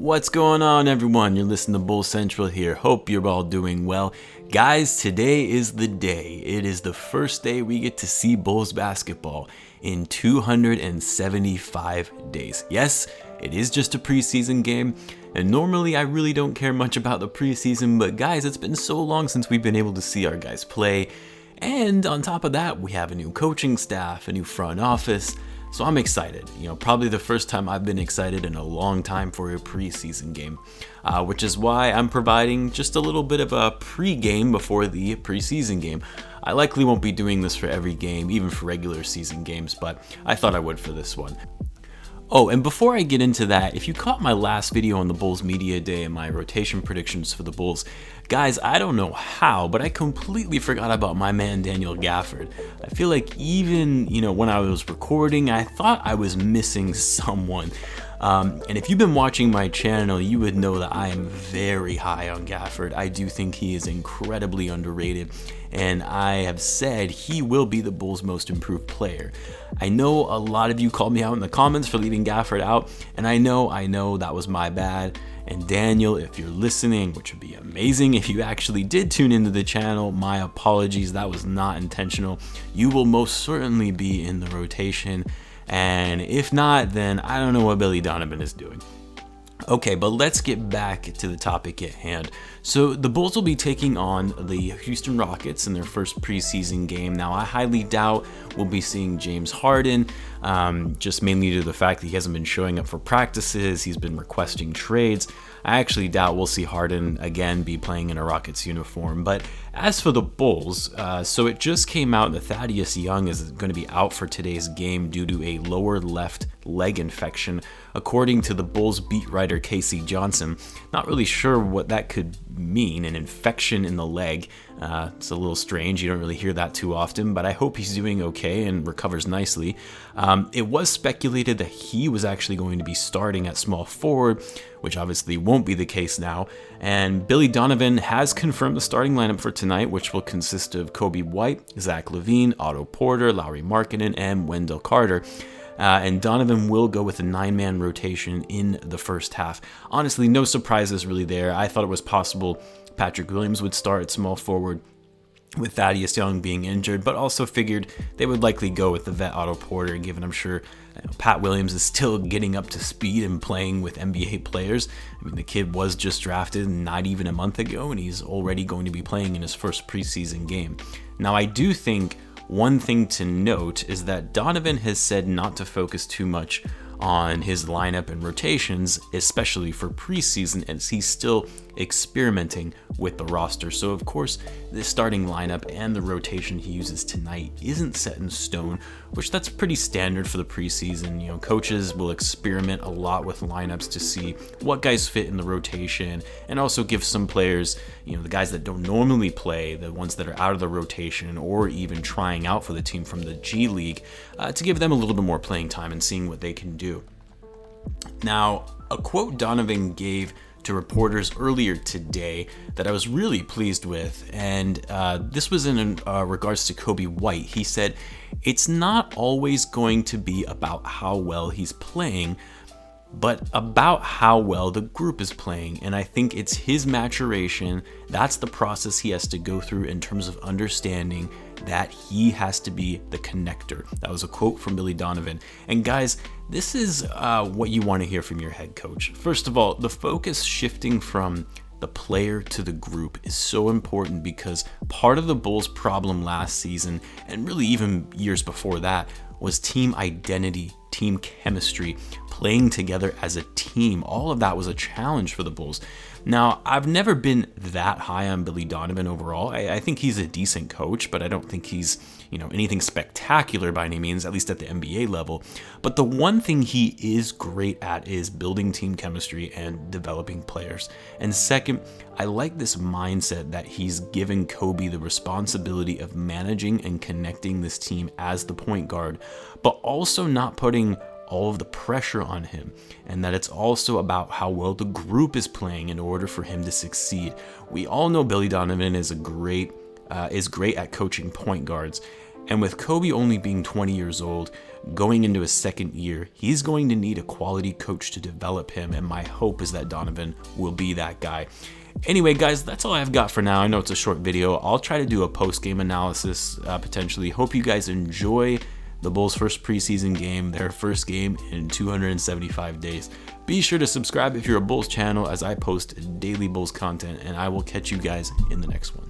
What's going on, everyone? You're listening to Bull Central here. Hope you're all doing well. Guys, today is the day. It is the first day we get to see Bulls basketball in 275 days. Yes, it is just a preseason game, and normally I really don't care much about the preseason, but guys, it's been so long since we've been able to see our guys play. And on top of that, we have a new coaching staff, a new front office. So I'm excited, probably the first time I've been excited in a long time for a preseason game, which is why I'm providing just a little bit of a pregame before the preseason game. I likely won't be doing this for every game, even for regular season games, but I thought I would for this one. Oh, and before I get into that, if you caught my last video on the Bulls Media Day and my rotation predictions for the Bulls, guys, I don't know how, but I completely forgot about my man Daniel Gafford. I feel like even, when I was recording, I thought I was missing someone. And if you've been watching my channel, you would know that I am very high on Gafford. I do think he is incredibly underrated, and I have said he will be the Bulls' most improved player. I know a lot of you called me out in the comments for leaving Gafford out, and I know that was my bad. And Daniel, if you're listening, which would be amazing if you actually did tune into the channel, my apologies, that was not intentional. You will most certainly be in the rotation. And if not, then I don't know what Billy Donovan is doing. Okay, but let's get back to the topic at hand. So the Bulls will be taking on the Houston Rockets in their first preseason game. Now, I highly doubt we'll be seeing James Harden, just mainly due to the fact that he hasn't been showing up for practices. He's been requesting trades. I actually doubt we'll see Harden again be playing in a Rockets uniform. But as for the Bulls, so it just came out that Thaddeus Young is going to be out for today's game due to a lower left leg infection, according to the Bulls beat writer Casey Johnson. Not really sure what that could mean, an infection in the leg. It's a little strange. You don't really hear that too often, but I hope he's doing okay and recovers nicely. It was speculated that he was actually going to be starting at small forward, which obviously won't be the case now. And Billy Donovan has confirmed the starting lineup for tonight, which will consist of Kobe White, Zach LaVine, Otto Porter, Lauri Markkanen, and Wendell Carter. And Donovan will go with a 9-man rotation in the first half. Honestly, no surprises really there. I thought it was possible Patrick Williams would start at small forward with Thaddeus Young being injured, but also figured they would likely go with the vet Otto Porter, given I'm sure Pat Williams is still getting up to speed and playing with NBA players. I mean, the kid was just drafted not even a month ago, and he's already going to be playing in his first preseason game. Now, I do think one thing to note is that Donovan has said not to focus too much on his lineup and rotations, especially for preseason, as he's still experimenting with the roster. So of course, the starting lineup and the rotation he uses tonight isn't set in stone, which that's pretty standard for the preseason. Coaches will experiment a lot with lineups to see what guys fit in the rotation, and also give some players, the guys that don't normally play, the ones that are out of the rotation or even trying out for the team from the G League, to give them a little bit more playing time and seeing what they can do. Now, a quote Donovan gave to reporters earlier today that I was really pleased with, and this was in regards to Kobe White. He said, "It's not always going to be about how well he's playing, but about how well the group is playing." And I think it's his maturation. That's the process he has to go through in terms of understanding that he has to be the connector. That was a quote from Billy Donovan. And guys, this is what you want to hear from your head coach. First of all, the focus shifting from the player to the group is so important, because part of the Bulls' problem last season, and really even years before that, was team identity, team chemistry, playing together as a team. All of that was a challenge for the Bulls. Now, I've never been that high on Billy Donovan overall. I think he's a decent coach, but I don't think he's, anything spectacular by any means, at least at the NBA level. But the one thing he is great at is building team chemistry and developing players. And second, I like this mindset that he's given Kobe the responsibility of managing and connecting this team as the point guard, but also not putting all of the pressure on him, and that it's also about how well the group is playing in order for him to succeed. We all know Billy Donovan is great at coaching point guards, And with Kobe only being 20 years old, going into his second year, he's going to need a quality coach to develop him, and my hope is that Donovan will be that guy. Anyway, guys, that's all I've got for now. I know it's a short video. I'll try to do a post-game analysis potentially. Hope you guys enjoy the Bulls' first preseason game, their first game in 275 days. Be sure to subscribe if you're a Bulls channel, as I post daily Bulls content, and I will catch you guys in the next one.